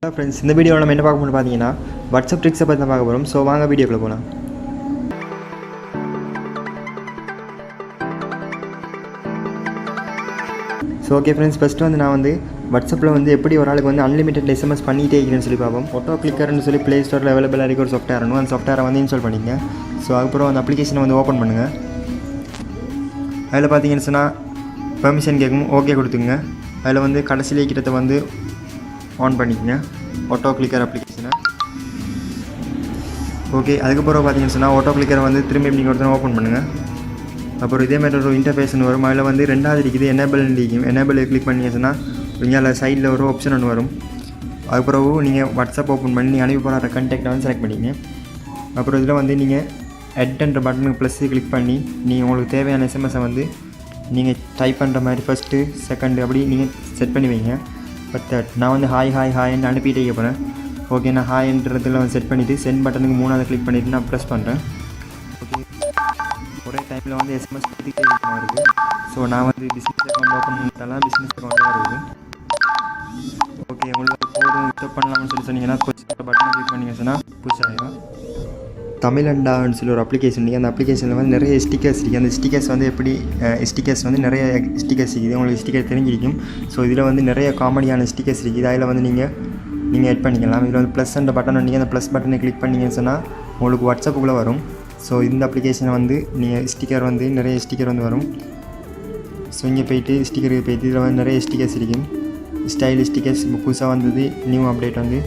Hello friends, இந்த வீடியோவில் நம்ம என்ன பார்க்க போறோம்னு பார்த்தீங்கன்னா வாட்ஸ்அப் ட்ரிக்ஸை பற்றி தான் பார்க்க போகிறோம். ஸோ வாங்க வீடியோக்குள்ளே போகலாம். ஸோ ஓகே ஃப்ரெண்ட்ஸ், ஃபஸ்ட்டு வந்து நான் வந்து வாட்ஸ்அப்பில் வந்து எப்படி ஒரு ஆளுக்கு வந்து அன்லிமிட்டட் எஸ்எம்எஸ் பண்ணிகிட்டே இருக்கிறேன்னு சொல்லி பார்ப்போம். ஆட்டோ கிளிக்கர்னு சொல்லி ப்ளே ஸ்டோரில் அவைலபிளாக இருக்க ஒரு சாஃப்ட்வேர் வேணும். அந்த சாஃப்ட்வேரை வந்து இன்ஸ்டால் பண்ணிங்க. ஸோ அதுக்கப்புறம் அந்த அப்ளிகேஷனை வந்து ஓப்பன் பண்ணுங்கள். அதில் பார்த்தீங்கன்னு சொன்னால் பெர்மிஷன் கேட்கும், ஓகே கொடுத்துங்க. அதில் வந்து கடைசியிலே கிட்டத்தை வந்து ஆன் பண்ணிக்கங்க ஆட்டோ கிளிக்கர் அப்ளிகேஷனை. ஓகே, அதுக்கப்புறம் பார்த்தீங்கன்னு சொன்னால் ஆட்டோ கிளிக்கரை வந்து திரும்பி நீங்கள் ஒருத்தர் ஓப்பன் பண்ணுங்கள். அப்புறம் இதே மாதிரி ஒரு இன்டர்ஃபேஸ்னு வரும். அதில் வந்து ரெண்டாவது இருக்குது எனேபிள் இருக்கும். எனேபிள் கிளிக் பண்ணிங்க சொன்னால் இங்கே சைடில் ஒரு ஆப்ஷன் ஒன்று வரும். அதுக்கப்புறம் நீங்கள் வாட்ஸ்அப் ஓப்பன் பண்ணி நீங்கள் அனுப்பி போகிற கண்டெக்டை வந்து செலக்ட் பண்ணிங்க. அப்புறம் இதில் வந்து நீங்கள் எட்ன்ற பட்டனுக்கு ப்ளஸ் கிளிக் பண்ணி நீங்கள் உங்களுக்கு தேவையான எஸ்எம்எஸை வந்து நீங்கள் டைப் பண்ணுற மாதிரி ஃபஸ்ட்டு செகண்டு அப்படி நீங்கள் செட் பண்ணி வைங்க. பட் நான் வந்து ஹாய்ன்னு அனுப்பிட்டே போகிறேன். ஓகே, நான் ஹாய்ன்றதில் வந்து செட் பண்ணிவிட்டு சென்ட் பட்டனுக்கு 3வது கிளிக் பண்ணிவிட்டு நான் ப்ரெஸ் பண்ணுறேன். ஓகே, ஒரே டைமில் வந்து எஸ்எம்எஸ் பற்றிட்டே இருக்குது. ஸோ நான் வந்து பிஸ்னஸ் அக்கௌண்ட் ஓப்பன் பண்ணிட்டாலாம் பிஸ்னஸ் அக்கௌண்ட் தான் இருக்குது. ஓகே, உங்களுக்கு போதும் அக்செப்ட் பண்ணலாம்னு சொன்னீங்கன்னா பட்டனை கிளிக் பண்ணிங்க சொன்னால் புஷ் ஆகிடும். தமிழண்டான்னு சொல்லி ஒரு அப்ளிகேஷன் இருக்குது. அந்த அப்ளிகேஷனில் வந்து நிறைய ஸ்டிக்கர்ஸ் இருக்குது. அந்த ஸ்டிக்கர்ஸ் வந்து எப்படி ஸ்டிக்கர்ஸ் வந்து நிறைய ஸ்டிக்கர்ஸ் இருக்குது. உங்களுக்கு ஸ்டிக்கர் தெரிஞ்சிருக்கும். ஸோ இதில் வந்து நிறைய காமெடியான ஸ்டிக்கர்ஸ் இருக்குது. அதில் வந்து நீங்கள் எட் பண்ணிக்கலாம். இதில் வந்து ப்ளஸ் அந்த பட்டன் நீங்கள் அந்த ப்ளஸ் பட்டனை கிளிக் பண்ணிங்கன்னு சொன்னால் உங்களுக்கு வாட்ஸ்அப்புக்குள்ளே வரும். ஸோ இந்த அப்ளிகேஷனை வந்து நீங்கள் ஸ்டிக்கர் வந்து நிறைய ஸ்டிக்கர் வந்து வரும். ஸோ இங்கே போய்ட்டு ஸ்டிக்கருக்கு போய்ட்டு இதில் வந்து நிறைய ஸ்டிக்கர்ஸ் இருக்கும். ஸ்டைல் ஸ்டிக்கர்ஸ் புதுசாக வந்தது, நியூ அப்டேட் வந்து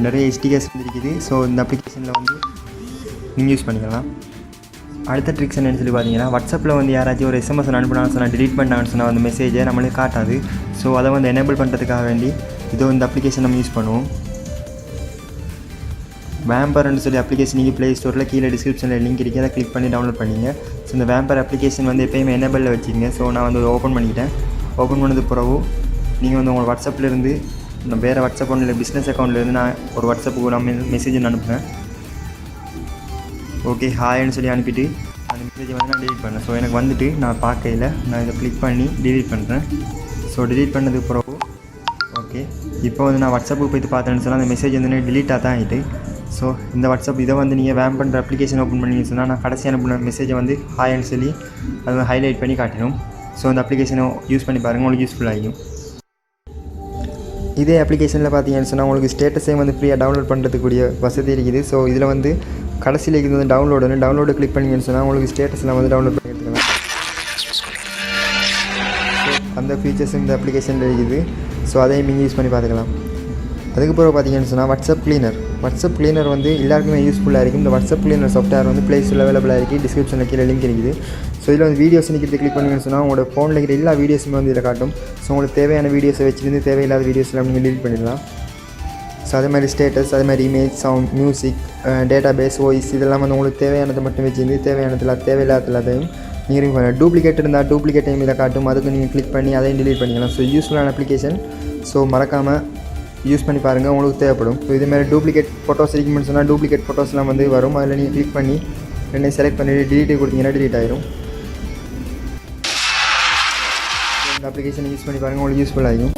நிறைய ஸ்டிக்கர்ஸ் இருக்குது. ஸோ இந்த அப்ளிகேஷனில் வந்து நீங்கள் யூஸ் பண்ணிக்கலாம். அடுத்த ட்ரிக்ஸ் என்னென்னு சொல்லி பார்த்தீங்கன்னா, வாட்ஸ்அப்பில் வந்து யாராச்சும் ஒரு எஸ்எம்எஸ் அனுப்பினான்னு சொன்னால் டிலீட் பண்ணான்னு சொன்னால் அந்த மெசேஜை நம்மளுக்கு காட்டாது. ஸோ அதை வந்து எனேபிள் பண்ணுறதுக்காக வேண்டி இதோ இந்த அப்ளிகேஷன் நம்ம யூஸ் பண்ணுவோம். வேம்பர்னு சொல்லி அப்ளிகேஷன் நீங்கள் ப்ளே ஸ்டோரில் கீழே டிஸ்கிரிப்ஷனில் லிங்க் இருக்குது, அதை கிளிக் பண்ணி டவுன்லோட் பண்ணிங்க. ஸோ இந்த வேம்பர் அப்ளிகேஷன் வந்து எப்போயுமே எனேபிளில் வச்சுக்கோங்க. ஸோ நான் வந்து ஓப்பன் பண்ணிக்கிட்டேன். ஓப்பன் பண்ணது பிறகு நீங்கள் வந்து உங்கள் வாட்ஸ்அப்லேருந்து நான் வேறு வாட்ஸ்அப் ஒன்றில் பிஸ்னஸ் அக்கௌண்ட்லேருந்து நான் ஒரு வாட்ஸ்அப்புக்கு நான் மெசேஜ் அனுப்புகிறேன். ஓகே, ஹாய்ன்னு சொல்லி அனுப்பிட்டு அந்த மெசேஜை வந்து நான் டிலீட் பண்ணேன். ஸோ எனக்கு வந்துட்டு நான் பார்க்கையில் நான் இதை கிளிக் பண்ணி டிலீட் பண்ணுறேன். ஸோ டிலீட் பண்ணதுக்கு பிறகு ஓகே, இப்போ வந்து நான் வாட்ஸ்அப்புக்கு போய்ட்டு பார்த்தேன்னு சொன்னால் அந்த மெசேஜ் வந்து டிலீட்டாக தான் ஆகிட்டு. ஸோ இந்த வாட்ஸ்அப் இதை வந்து நீங்கள் வேம் பண்ணுற அப்ளிகேஷன் ஓப்பன் பண்ணிங்கன்னு சொன்னால் நான் கடைசி அனுப்பின மெசேஜை வந்து ஹாய்ன்னு சொல்லி அதை வந்து ஹைலைட் பண்ணி காட்டிடும். ஸோ அந்த அப்ளிகேஷனை யூஸ் பண்ணி பாருங்கள், உங்களுக்கு யூஸ்ஃபுல் ஆகிடும். இதே அப்ளிகேஷனில் பார்த்தீங்கன்னு சொன்னால் உங்களுக்கு ஸ்டேட்டஸே வந்து ஃப்ரீயாக டவுன்லோட் பண்ணுறதுக்கூடிய வசதி இருக்குது. ஸோ இதில் வந்து கடைசியில் இது வந்து டவுன்லோடு கிளிக் பண்ணிங்கன்னு சொன்னால் உங்களுக்கு ஸ்டேட்டஸில் வந்து டவுன்லோட் பண்ணி எடுத்துக்கலாம். அந்த ஃபீச்சர்ஸ் இந்த அப்ளிகேஷனில் இருக்குது. ஸோ அதையும் நீங்கள் யூஸ் பண்ணி பார்த்துக்கலாம். அதுக்கப்புறம் பார்த்தீங்கன்னு சொன்னால் வாட்ஸ்அப் கிளீனர் வந்து எல்லாருக்குமே யூஸ்ஃபுல்லாக இருக்குது. இந்த வாட்ஸ்அப் கிளீனர் சாஃப்ட்வேர் வந்து ப்ளே ஸ்டோரில் அவைலபிளாக இருக்குது. டிஸ்கிரிப்ஷனில் கீழே லிங்க் இருக்குது. ஸோ இதில் வந்து வீடியோஸ் நிற்கிறது கிளிக் பண்ணிங்கன்னு சொன்னால் உங்களோட ஃபோனில் இருக்கிற எல்லா வீடியோஸுமே வந்து இதில் காட்டும். ஸோ உங்களுக்கு தேவையான வீடியோஸை வச்சுருந்து தேவையில்லாத வீடியோஸ்லாம் நீங்கள் டெலீட் பண்ணிடலாம். ஸோ அதே மாதிரி ஸ்டேட்டஸ், அதே மாதிரி image, sound, music, database, voice இதெல்லாம் வந்து உங்களுக்கு தேவையானதை மட்டும் வச்சுருந்து தேவையில்லாத எல்லாத்தையும் நீங்கள் ரிமூவ் பண்ணலாம். டூப்ளிகேட் இருந்தால் டூப்ளிகேட்டையும் இதில் காட்டும். அதுக்கு நீங்கள் கிளிக் பண்ணி அதையும் டெலீட் பண்ணிக்கலாம். ஸோ யூஸ்ஃபுல்லான அப்ளிகேஷன். ஸோ மறக்காமல் யூஸ் பண்ணி பாருங்கள், உங்களுக்கு தேவைப்படும். ஸோ இதேமாதிரி டூப்ளிகேட் ஃபோட்டோஸ் இருக்குன்னு சொன்னால் டூப்ளிகேட் ஃபோட்டோஸ்லாம் வந்து வரும். அதில் நீங்கள் கிளிக் பண்ணி ரெண்டையும் செலக்ட் பண்ணி டிலீட் கொடுத்தீங்கன்னா டிலீட் ஆயிரும். இந்த அப்ளிகேஷன் யூஸ் பண்ணி பாருங்கள், உங்களுக்கு யூஸ்ஃபுல் ஆகும்.